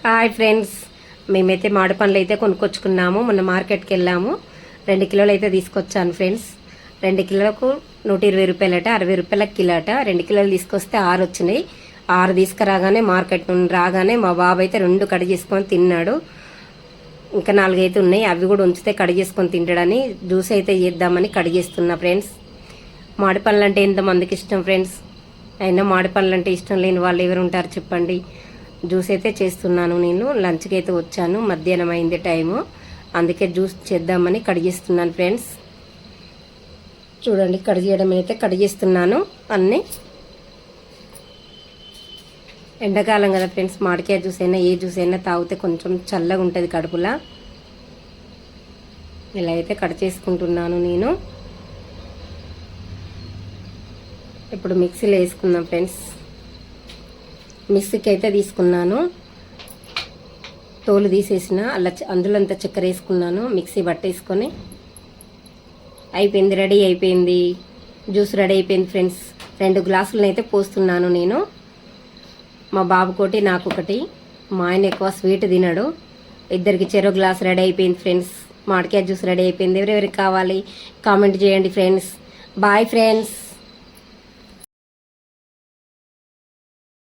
Hi friends, మేమైతే మామిడి పండ్లు అయితే కొనుక్కొచ్చుకున్నాము. మొన్న మార్కెట్కి వెళ్ళాము. 2 కిలోలు అయితే తీసుకొచ్చాను ఫ్రెండ్స్. 2 కిలోలకు 120 రూపాయలట, 60 రూపాయలకు కిలో అట. 2 కిలోలు తీసుకొస్తే 6 వచ్చినాయి. 6 తీసుకురాగానే మార్కెట్ నుండి రాగానే మా బాబు అయితే 2 కడి చేసుకొని తిన్నాడు. ఇంకా 4 అయితే ఉన్నాయి, అవి కూడా ఉంచితే కడి చేసుకొని తింటాడని జ్యూస్ అయితే చేద్దామని కడి చేస్తున్నా ఫ్రెండ్స్. మామిడి పండ్లు అంటే ఎంతమందికి ఇష్టం ఫ్రెండ్స్? అయినా మామిడి పండ్లు అంటే ఇష్టం లేని వాళ్ళు ఎవరు ఉంటారు చెప్పండి. జ్యూస్ అయితే చేస్తున్నాను. నేను లంచ్కి అయితే వచ్చాను, మధ్యాహ్నం అయింది టైము, అందుకే జ్యూస్ చేద్దామని కడిగిస్తున్నాను ఫ్రెండ్స్. చూడండి, కడిగేయడం అయితే కడిగిస్తున్నాను అన్నీ. ఎండాకాలం కదా ఫ్రెండ్స్, మామిడికాయ జ్యూస్ అయినా ఏ జ్యూస్ అయినా తాగితే కొంచెం చల్లగా ఉంటుంది కడుపులా. ఇలా అయితే కట్ చేసుకుంటున్నాను నేను. ఇప్పుడు మిక్సీలో వేసుకుందాం ఫ్రెండ్స్. మిక్సీకి అయితే తీసుకున్నాను, తోలు తీసేసిన అందులో అంత చక్కెర వేసుకున్నాను. మిక్సీ పట్టేసుకొని అయిపోయింది, రెడీ అయిపోయింది. జ్యూస్ రెడీ అయిపోయింది ఫ్రెండ్స్. 2 గ్లాసులను అయితే పోస్తున్నాను నేను. మా బాబుకోటి నాకొకటి. మా ఆయన ఎక్కువ స్వీట్ తినడు. ఇద్దరికి చెరో గ్లాస్ రెడీ అయిపోయింది ఫ్రెండ్స్. మామిడికాయ జ్యూస్ రెడీ అయిపోయింది. ఎవరెవరికి కావాలి కామెంట్ చేయండి ఫ్రెండ్స్. Bye friends.